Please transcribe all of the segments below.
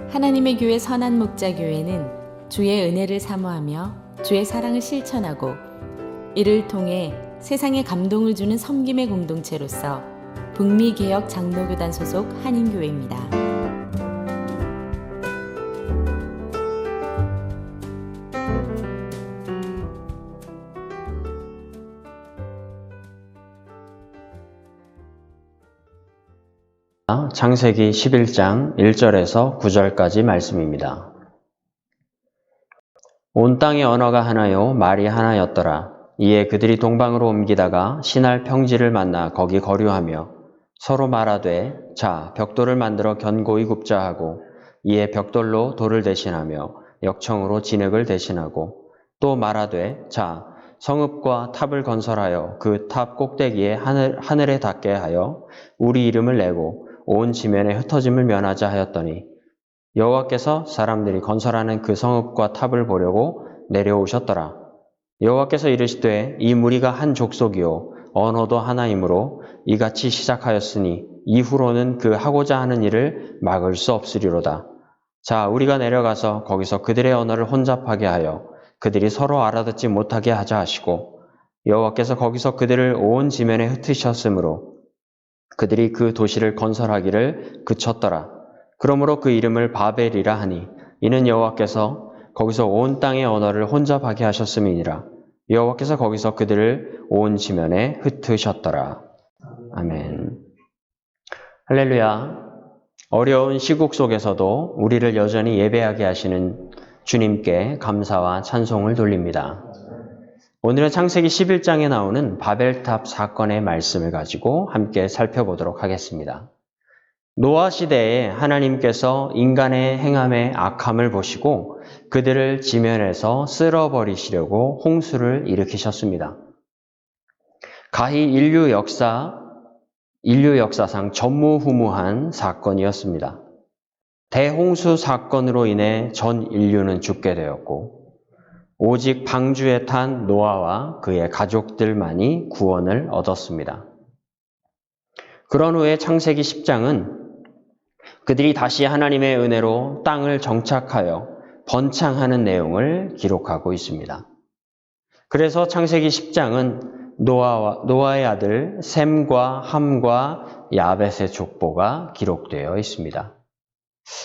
하나님의 교회 선한 목자 교회는 주의 은혜를 사모하며 주의 사랑을 실천하고 이를 통해 세상에 감동을 주는 섬김의 공동체로서 북미개혁 장로교단 소속 한인교회입니다. 창세기 11장 1절에서 9절까지 말씀입니다. 온 땅의 언어가 하나요 말이 하나였더라. 이에 그들이 동방으로 옮기다가 신할 평지를 만나 거기 거류하며 서로 말하되 자 벽돌을 만들어 견고히 굽자 하고 이에 벽돌로 돌을 대신하며 역청으로 진흙을 대신하고 또 말하되 자 성읍과 탑을 건설하여 그 탑 꼭대기에 하늘에 닿게 하여 우리 이름을 내고 온 지면에 흩어짐을 면하자 하였더니 여호와께서 사람들이 건설하는 그 성읍과 탑을 보려고 내려오셨더라. 여호와께서 이르시되 이 무리가 한 족속이요 언어도 하나이므로 이같이 시작하였으니 이후로는 그 하고자 하는 일을 막을 수 없으리로다. 자 우리가 내려가서 거기서 그들의 언어를 혼잡하게 하여 그들이 서로 알아듣지 못하게 하자 하시고 여호와께서 거기서 그들을 온 지면에 흩으셨으므로 그들이 그 도시를 건설하기를 그쳤더라. 그러므로 그 이름을 바벨이라 하니 이는 여호와께서 거기서 온 땅의 언어를 혼잡하게 하셨음이니라. 여호와께서 거기서 그들을 온 지면에 흩으셨더라. 아멘. 할렐루야. 어려운 시국 속에서도 우리를 여전히 예배하게 하시는 주님께 감사와 찬송을 돌립니다. 오늘은 창세기 11장에 나오는 바벨탑 사건의 말씀을 가지고 함께 살펴보도록 하겠습니다. 노아 시대에 하나님께서 인간의 행함의 악함을 보시고 그들을 지면에서 쓸어버리시려고 홍수를 일으키셨습니다. 가히 인류 역사상 전무후무한 사건이었습니다. 대홍수 사건으로 인해 전 인류는 죽게 되었고 오직 방주에 탄 노아와 그의 가족들만이 구원을 얻었습니다. 그런 후에 창세기 10장은 그들이 다시 하나님의 은혜로 땅을 정착하여 번창하는 내용을 기록하고 있습니다. 그래서 창세기 10장은 노아의 아들 셈과 함과 야벳의 족보가 기록되어 있습니다.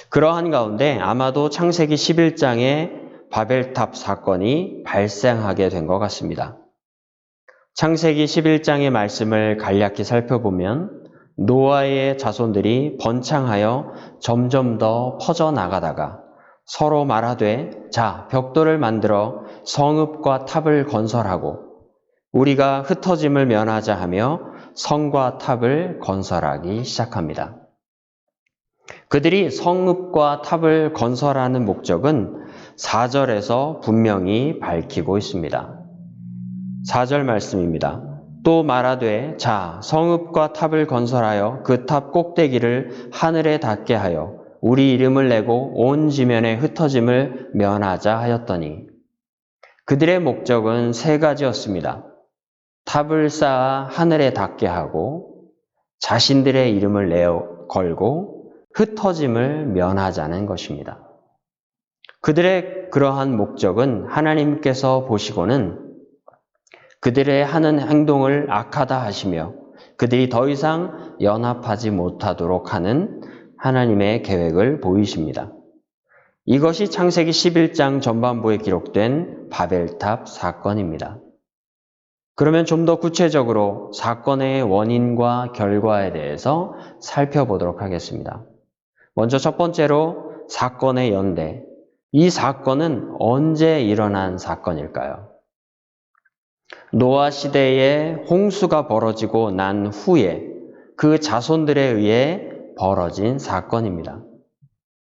그러한 가운데 아마도 창세기 11장에 바벨탑 사건이 발생하게 된 것 같습니다. 창세기 11장의 말씀을 간략히 살펴보면 노아의 자손들이 번창하여 점점 더 퍼져나가다가 서로 말하되 자 벽돌을 만들어 성읍과 탑을 건설하고 우리가 흩어짐을 면하자 하며 성과 탑을 건설하기 시작합니다. 그들이 성읍과 탑을 건설하는 목적은 4절에서 분명히 밝히고 있습니다. 4절 말씀입니다. 또 말하되 자 성읍과 탑을 건설하여 그 탑 꼭대기를 하늘에 닿게 하여 우리 이름을 내고 온 지면에 흩어짐을 면하자 하였더니 그들의 목적은 세 가지였습니다. 탑을 쌓아 하늘에 닿게 하고 자신들의 이름을 내어 걸고 흩어짐을 면하자는 것입니다. 그들의 그러한 목적은 하나님께서 보시고는 그들의 하는 행동을 악하다 하시며 그들이 더 이상 연합하지 못하도록 하는 하나님의 계획을 보이십니다. 이것이 창세기 11장 전반부에 기록된 바벨탑 사건입니다. 그러면 좀 더 구체적으로 사건의 원인과 결과에 대해서 살펴보도록 하겠습니다. 먼저 첫 번째로 사건의 연대. 이 사건은 언제 일어난 사건일까요? 노아 시대에 홍수가 벌어지고 난 후에 그 자손들에 의해 벌어진 사건입니다.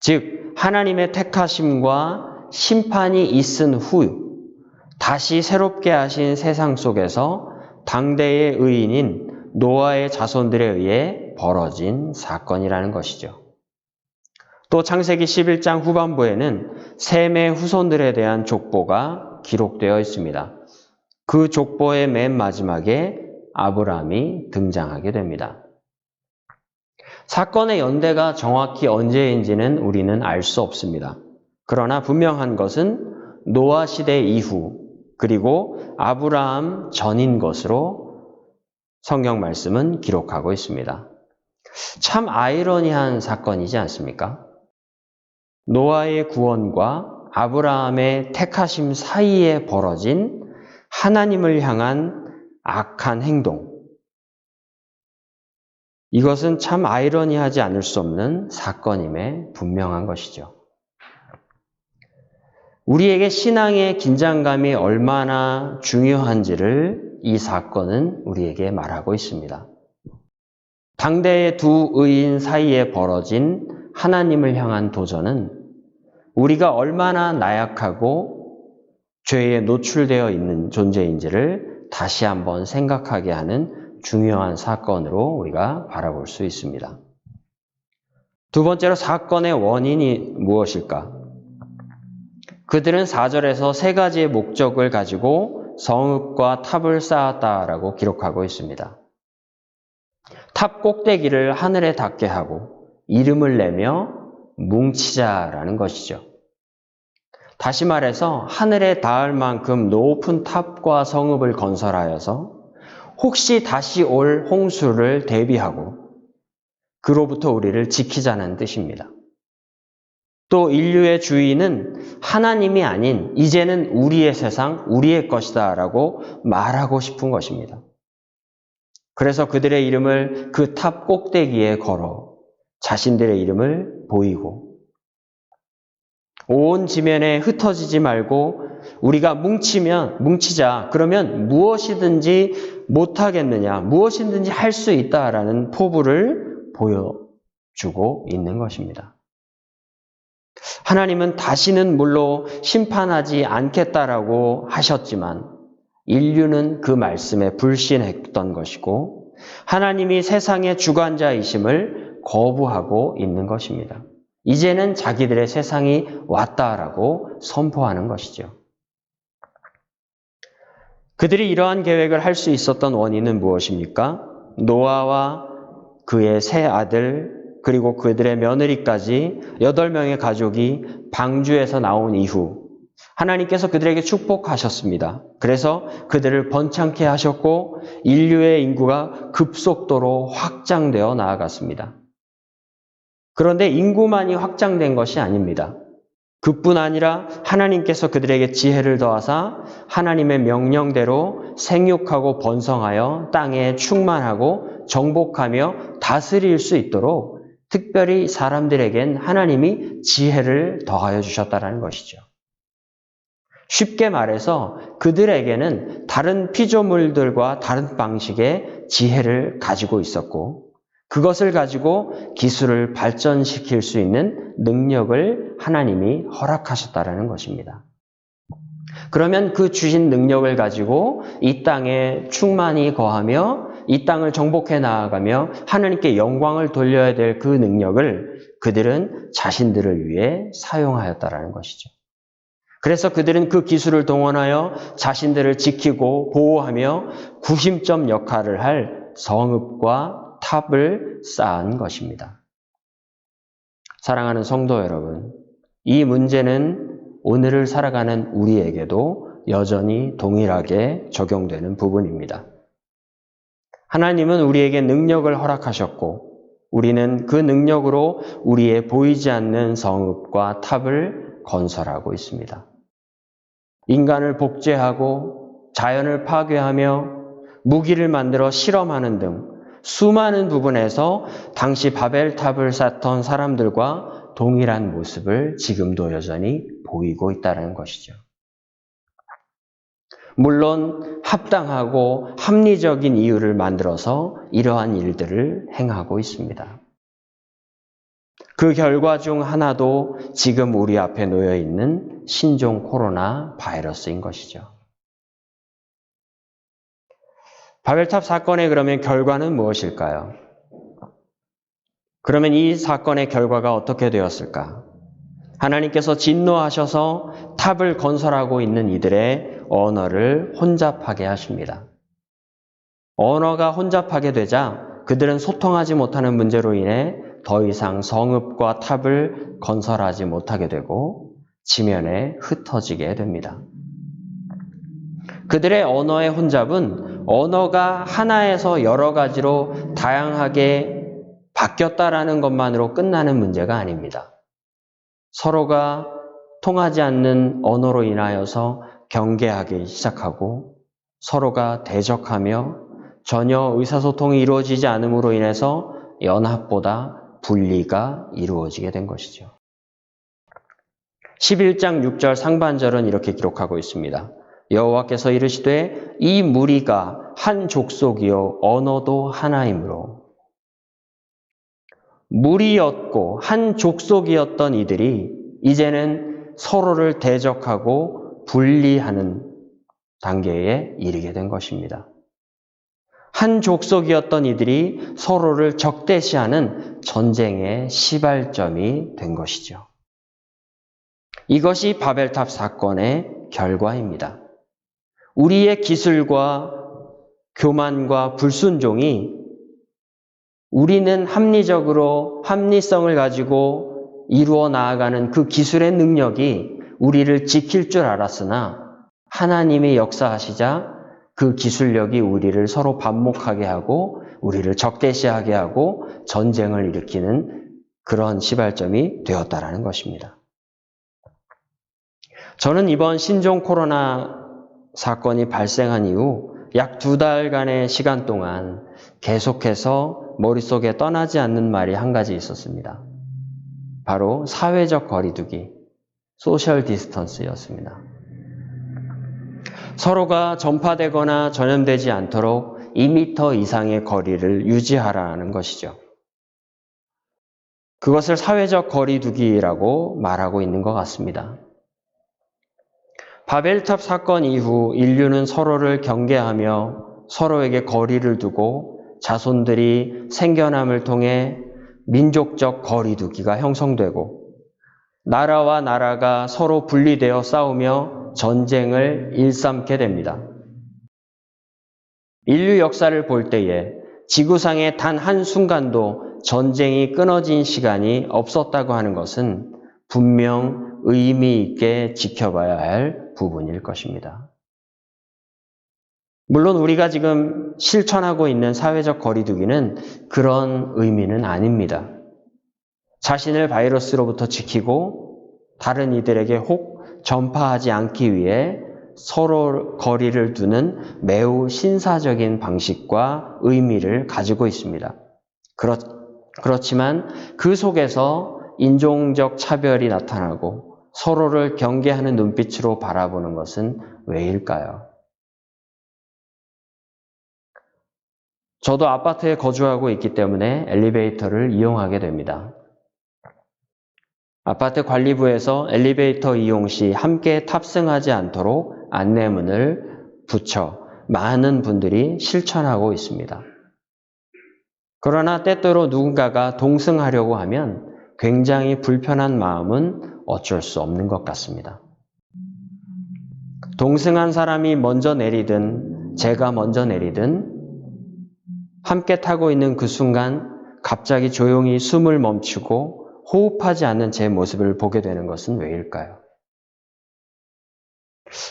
즉 하나님의 택하심과 심판이 있은 후 다시 새롭게 하신 세상 속에서 당대의 의인인 노아의 자손들에 의해 벌어진 사건이라는 것이죠. 또 창세기 11장 후반부에는 셈의 후손들에 대한 족보가 기록되어 있습니다. 그 족보의 맨 마지막에 아브라함이 등장하게 됩니다. 사건의 연대가 정확히 언제인지는 우리는 알 수 없습니다. 그러나 분명한 것은 노아 시대 이후 그리고 아브라함 전인 것으로 성경 말씀은 기록하고 있습니다. 참 아이러니한 사건이지 않습니까? 노아의 구원과 아브라함의 택하심 사이에 벌어진 하나님을 향한 악한 행동. 이것은 참 아이러니하지 않을 수 없는 사건임에 분명한 것이죠. 우리에게 신앙의 긴장감이 얼마나 중요한지를 이 사건은 우리에게 말하고 있습니다. 당대의 두 의인 사이에 벌어진 하나님을 향한 도전은 우리가 얼마나 나약하고 죄에 노출되어 있는 존재인지를 다시 한번 생각하게 하는 중요한 사건으로 우리가 바라볼 수 있습니다. 두 번째로 사건의 원인이 무엇일까? 그들은 4절에서 세 가지의 목적을 가지고 성읍과 탑을 쌓았다라고 기록하고 있습니다. 탑 꼭대기를 하늘에 닿게 하고 이름을 내며 뭉치자라는 것이죠. 다시 말해서 하늘에 닿을 만큼 높은 탑과 성읍을 건설하여서 혹시 다시 올 홍수를 대비하고 그로부터 우리를 지키자는 뜻입니다. 또 인류의 주인은 하나님이 아닌 이제는 우리의 세상, 우리의 것이다 라고 말하고 싶은 것입니다. 그래서 그들의 이름을 그 탑 꼭대기에 걸어 자신들의 이름을 보이고 온 지면에 흩어지지 말고 우리가 뭉치자 그러면 무엇이든지 못하겠느냐, 무엇이든지 할 수 있다라는 포부를 보여주고 있는 것입니다. 하나님은 다시는 물로 심판하지 않겠다라고 하셨지만 인류는 그 말씀에 불신했던 것이고 하나님이 세상의 주관자이심을 거부하고 있는 것입니다. 이제는 자기들의 세상이 왔다라고 선포하는 것이죠. 그들이 이러한 계획을 할 수 있었던 원인은 무엇입니까? 노아와 그의 세 아들 그리고 그들의 며느리까지 8명의 가족이 방주에서 나온 이후 하나님께서 그들에게 축복하셨습니다. 그래서 그들을 번창케 하셨고 인류의 인구가 급속도로 확장되어 나아갔습니다. 그런데 인구만이 확장된 것이 아닙니다. 그뿐 아니라 하나님께서 그들에게 지혜를 더하사 하나님의 명령대로 생육하고 번성하여 땅에 충만하고 정복하며 다스릴 수 있도록 특별히 사람들에겐 하나님이 지혜를 더하여 주셨다는 것이죠. 쉽게 말해서 그들에게는 다른 피조물들과 다른 방식의 지혜를 가지고 있었고 그것을 가지고 기술을 발전시킬 수 있는 능력을 하나님이 허락하셨다는 것입니다. 그러면 그 주신 능력을 가지고 이 땅에 충만히 거하며 이 땅을 정복해 나아가며 하나님께 영광을 돌려야 될 그 능력을 그들은 자신들을 위해 사용하였다는 것이죠. 그래서 그들은 그 기술을 동원하여 자신들을 지키고 보호하며 구심점 역할을 할 성읍과 탑을 쌓은 것입니다. 사랑하는 성도 여러분, 이 문제는 오늘을 살아가는 우리에게도 여전히 동일하게 적용되는 부분입니다. 하나님은 우리에게 능력을 허락하셨고 우리는 그 능력으로 우리의 보이지 않는 성읍과 탑을 건설하고 있습니다. 인간을 복제하고 자연을 파괴하며 무기를 만들어 실험하는 등 수많은 부분에서 당시 바벨탑을 쌓던 사람들과 동일한 모습을 지금도 여전히 보이고 있다는 것이죠. 물론 합당하고 합리적인 이유를 만들어서 이러한 일들을 행하고 있습니다. 그 결과 중 하나도 지금 우리 앞에 놓여 있는 신종 코로나 바이러스인 것이죠. 바벨탑 사건의 그러면 결과는 무엇일까요? 그러면 이 사건의 결과가 어떻게 되었을까? 하나님께서 진노하셔서 탑을 건설하고 있는 이들의 언어를 혼잡하게 하십니다. 언어가 혼잡하게 되자 그들은 소통하지 못하는 문제로 인해 더 이상 성읍과 탑을 건설하지 못하게 되고 지면에 흩어지게 됩니다. 그들의 언어의 혼잡은 언어가 하나에서 여러 가지로 다양하게 바뀌었다라는 것만으로 끝나는 문제가 아닙니다. 서로가 통하지 않는 언어로 인하여서 경계하기 시작하고 서로가 대적하며 전혀 의사소통이 이루어지지 않음으로 인해서 연합보다 분리가 이루어지게 된 것이죠. 11장 6절 상반절은 이렇게 기록하고 있습니다. 여호와께서 이르시되 이 무리가 한 족속이요 언어도 하나이므로. 무리였고 한 족속이었던 이들이 이제는 서로를 대적하고 분리하는 단계에 이르게 된 것입니다. 한 족속이었던 이들이 서로를 적대시하는 전쟁의 시발점이 된 것이죠. 이것이 바벨탑 사건의 결과입니다. 우리의 기술과 교만과 불순종이 우리는 합리성을 가지고 이루어 나아가는 그 기술의 능력이 우리를 지킬 줄 알았으나 하나님이 역사하시자 그 기술력이 우리를 서로 반목하게 하고 우리를 적대시하게 하고 전쟁을 일으키는 그런 시발점이 되었다라는 것입니다. 저는 이번 신종 코로나 사건이 발생한 이후 약 2달간의 시간 동안 계속해서 머릿속에 떠나지 않는 말이 한 가지 있었습니다. 바로 사회적 거리두기, 소셜 디스턴스였습니다. 서로가 전파되거나 전염되지 않도록 2m 이상의 거리를 유지하라는 것이죠. 그것을 사회적 거리두기라고 말하고 있는 것 같습니다. 바벨탑 사건 이후 인류는 서로를 경계하며 서로에게 거리를 두고 자손들이 생겨남을 통해 민족적 거리두기가 형성되고 나라와 나라가 서로 분리되어 싸우며 전쟁을 일삼게 됩니다. 인류 역사를 볼 때에 지구상의 단 한순간도 전쟁이 끊어진 시간이 없었다고 하는 것은 분명 의미 있게 지켜봐야 할 부분일 것입니다. 물론 우리가 지금 실천하고 있는 사회적 거리두기는 그런 의미는 아닙니다. 자신을 바이러스로부터 지키고 다른 이들에게 혹 전파하지 않기 위해 서로 거리를 두는 매우 신사적인 방식과 의미를 가지고 있습니다. 그렇지만 그 속에서 인종적 차별이 나타나고 서로를 경계하는 눈빛으로 바라보는 것은 왜일까요? 저도 아파트에 거주하고 있기 때문에 엘리베이터를 이용하게 됩니다. 아파트 관리부에서 엘리베이터 이용 시 함께 탑승하지 않도록 안내문을 붙여 많은 분들이 실천하고 있습니다. 그러나 때때로 누군가가 동승하려고 하면 굉장히 불편한 마음은 어쩔 수 없는 것 같습니다. 동승한 사람이 먼저 내리든 제가 먼저 내리든 함께 타고 있는 그 순간 갑자기 조용히 숨을 멈추고 호흡하지 않는 제 모습을 보게 되는 것은 왜일까요?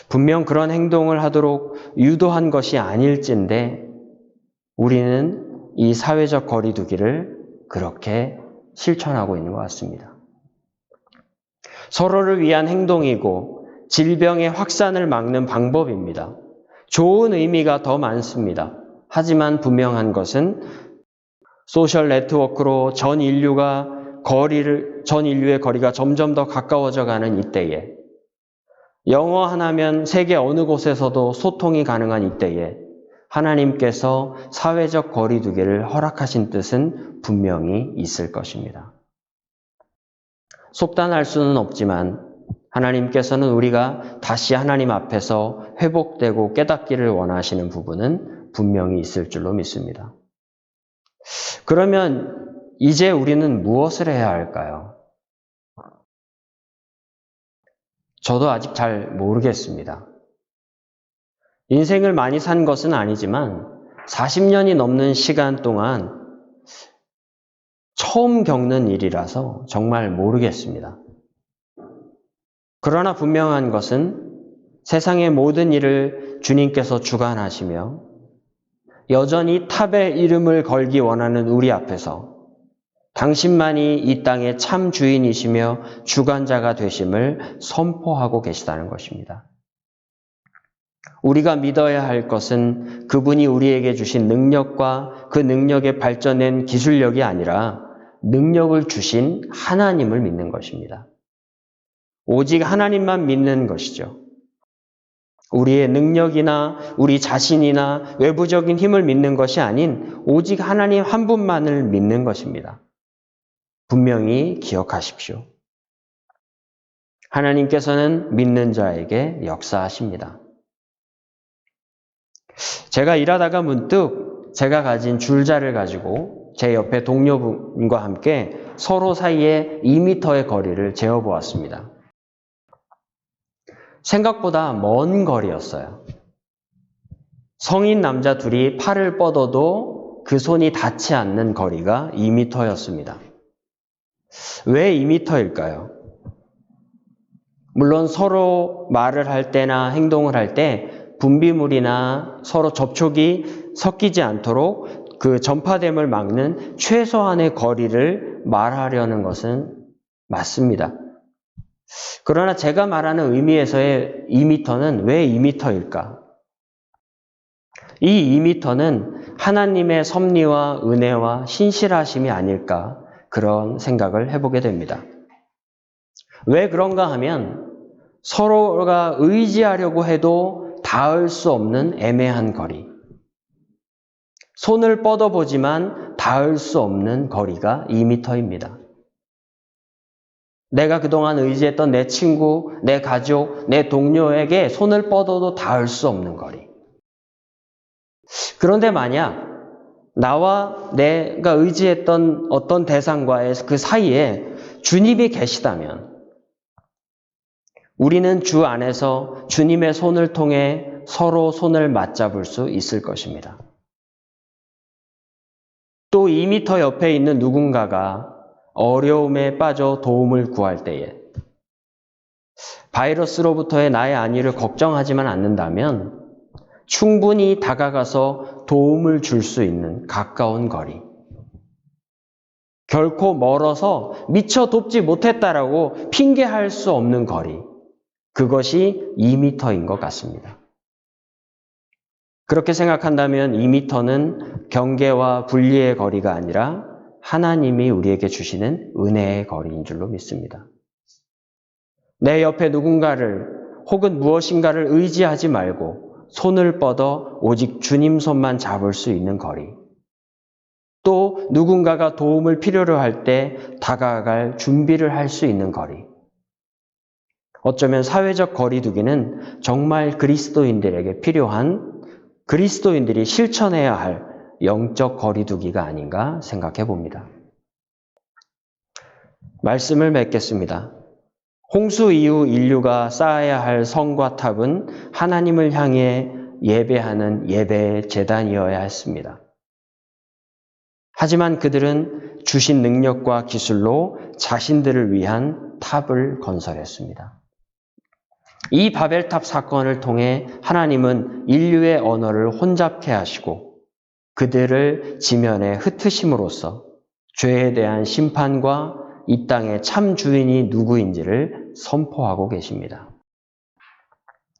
분명 그런 행동을 하도록 유도한 것이 아닐진데 우리는 이 사회적 거리두기를 그렇게 실천하고 있는 것 같습니다. 서로를 위한 행동이고 질병의 확산을 막는 방법입니다. 좋은 의미가 더 많습니다. 하지만 분명한 것은 소셜 네트워크로 전 인류의 거리가 점점 더 가까워져 가는 이때에 영어 하나면 세계 어느 곳에서도 소통이 가능한 이때에 하나님께서 사회적 거리두기를 허락하신 뜻은 분명히 있을 것입니다. 속단할 수는 없지만 하나님께서는 우리가 다시 하나님 앞에서 회복되고 깨닫기를 원하시는 부분은 분명히 있을 줄로 믿습니다. 그러면 이제 우리는 무엇을 해야 할까요? 저도 아직 잘 모르겠습니다. 인생을 많이 산 것은 아니지만 40년이 넘는 시간 동안 처음 겪는 일이라서 정말 모르겠습니다. 그러나 분명한 것은 세상의 모든 일을 주님께서 주관하시며 여전히 탑의 이름을 걸기 원하는 우리 앞에서 당신만이 이 땅의 참 주인이시며 주관자가 되심을 선포하고 계시다는 것입니다. 우리가 믿어야 할 것은 그분이 우리에게 주신 능력과 그 능력에 발전된 기술력이 아니라 능력을 주신 하나님을 믿는 것입니다. 오직 하나님만 믿는 것이죠. 우리의 능력이나 우리 자신이나 외부적인 힘을 믿는 것이 아닌 오직 하나님 한 분만을 믿는 것입니다. 분명히 기억하십시오. 하나님께서는 믿는 자에게 역사하십니다. 제가 일하다가 문득 제가 가진 줄자를 가지고 제 옆에 동료분과 함께 서로 사이에 2m의 거리를 재어보았습니다. 생각보다 먼 거리였어요. 성인 남자 둘이 팔을 뻗어도 그 손이 닿지 않는 거리가 2m였습니다. 왜 2m일까요? 물론 서로 말을 할 때나 행동을 할 때 분비물이나 서로 접촉이 섞이지 않도록 그 전파됨을 막는 최소한의 거리를 말하려는 것은 맞습니다. 그러나 제가 말하는 의미에서의 2m는 왜 2m일까? 이 2m는 하나님의 섭리와 은혜와 신실하심이 아닐까 그런 생각을 해보게 됩니다. 왜 그런가 하면 서로가 의지하려고 해도 닿을 수 없는 애매한 거리. 손을 뻗어보지만 닿을 수 없는 거리가 2m입니다. 내가 그동안 의지했던 내 친구, 내 가족, 내 동료에게 손을 뻗어도 닿을 수 없는 거리. 그런데 만약 나와 내가 의지했던 어떤 대상과의 그 사이에 주님이 계시다면 우리는 주 안에서 주님의 손을 통해 서로 손을 맞잡을 수 있을 것입니다. 또 2m 옆에 있는 누군가가 어려움에 빠져 도움을 구할 때에 바이러스로부터의 나의 안위를 걱정하지만 않는다면 충분히 다가가서 도움을 줄 수 있는 가까운 거리. 결코 멀어서 미처 돕지 못했다라고 핑계할 수 없는 거리. 그것이 2m인 것 같습니다. 그렇게 생각한다면 2m는 경계와 분리의 거리가 아니라 하나님이 우리에게 주시는 은혜의 거리인 줄로 믿습니다. 내 옆에 누군가를 혹은 무엇인가를 의지하지 말고 손을 뻗어 오직 주님 손만 잡을 수 있는 거리. 또 누군가가 도움을 필요로 할 때 다가갈 준비를 할 수 있는 거리. 어쩌면 사회적 거리두기는 정말 그리스도인들에게 필요한 그리스도인들이 실천해야 할 영적 거리두기가 아닌가 생각해 봅니다. 말씀을 맺겠습니다. 홍수 이후 인류가 쌓아야 할 성과 탑은 하나님을 향해 예배하는 예배의 제단이어야 했습니다. 하지만 그들은 주신 능력과 기술로 자신들을 위한 탑을 건설했습니다. 이 바벨탑 사건을 통해 하나님은 인류의 언어를 혼잡케 하시고 그들을 지면에 흩으심으로써 죄에 대한 심판과 이 땅의 참 주인이 누구인지를 선포하고 계십니다.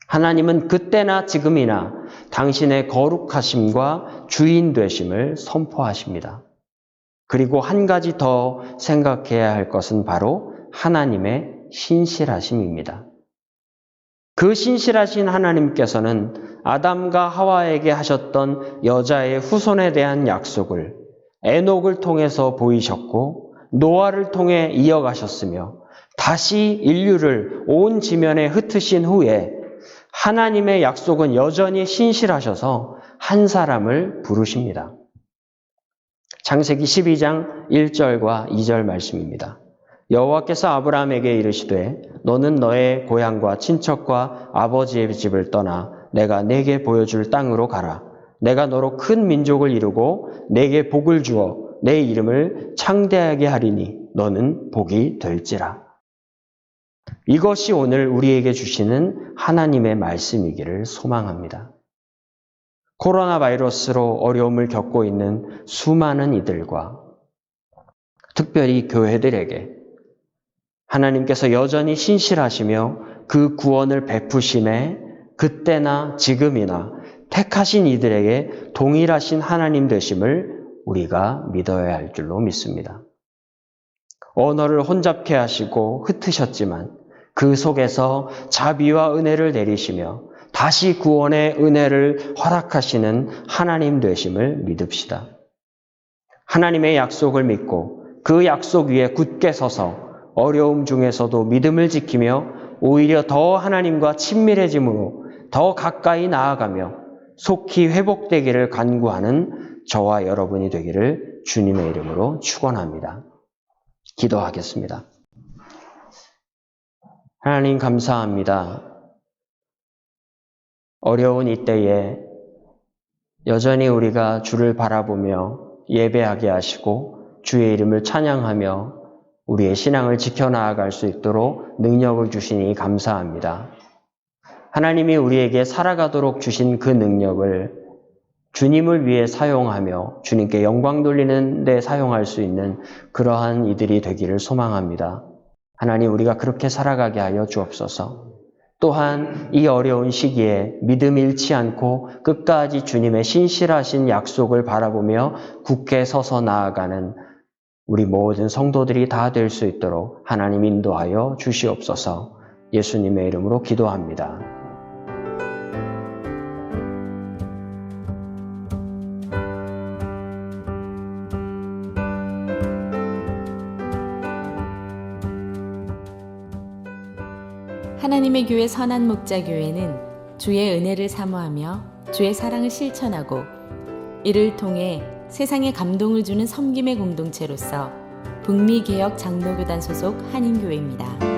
하나님은 그때나 지금이나 당신의 거룩하심과 주인 되심을 선포하십니다. 그리고 한 가지 더 생각해야 할 것은 바로 하나님의 신실하심입니다. 그 신실하신 하나님께서는 아담과 하와에게 하셨던 여자의 후손에 대한 약속을 에녹을 통해서 보이셨고 노아를 통해 이어가셨으며 다시 인류를 온 지면에 흩으신 후에 하나님의 약속은 여전히 신실하셔서 한 사람을 부르십니다. 창세기 12장 1절과 2절 말씀입니다. 여호와께서 아브라함에게 이르시되 너는 너의 고향과 친척과 아버지의 집을 떠나 내가 내게 보여줄 땅으로 가라. 내가 너로 큰 민족을 이루고 내게 복을 주어 내 이름을 창대하게 하리니 너는 복이 될지라. 이것이 오늘 우리에게 주시는 하나님의 말씀이기를 소망합니다. 코로나 바이러스로 어려움을 겪고 있는 수많은 이들과 특별히 교회들에게 하나님께서 여전히 신실하시며 그 구원을 베푸심에 그때나 지금이나 택하신 이들에게 동일하신 하나님 되심을 우리가 믿어야 할 줄로 믿습니다. 언어를 혼잡케 하시고 흩으셨지만 그 속에서 자비와 은혜를 내리시며 다시 구원의 은혜를 허락하시는 하나님 되심을 믿읍시다. 하나님의 약속을 믿고 그 약속 위에 굳게 서서 어려움 중에서도 믿음을 지키며 오히려 더 하나님과 친밀해짐으로 더 가까이 나아가며 속히 회복되기를 간구하는 저와 여러분이 되기를 주님의 이름으로 축원합니다. 기도하겠습니다. 하나님 감사합니다. 어려운 이때에 여전히 우리가 주를 바라보며 예배하게 하시고 주의 이름을 찬양하며 우리의 신앙을 지켜나아갈 수 있도록 능력을 주시니 감사합니다. 하나님이 우리에게 살아가도록 주신 그 능력을 주님을 위해 사용하며 주님께 영광 돌리는 데 사용할 수 있는 그러한 이들이 되기를 소망합니다. 하나님, 우리가 그렇게 살아가게 하여 주옵소서. 또한 이 어려운 시기에 믿음 잃지 않고 끝까지 주님의 신실하신 약속을 바라보며 굳게 서서 나아가는 우리 모든 성도들이 다 될 수 있도록 하나님 인도하여 주시옵소서. 예수님의 이름으로 기도합니다. 하나님의 교회 선한 목자 교회는 주의 은혜를 사모하며 주의 사랑을 실천하고 이를 통해 세상에 감동을 주는 섬김의 공동체로서 북미개혁 장로교단 소속 한인교회입니다.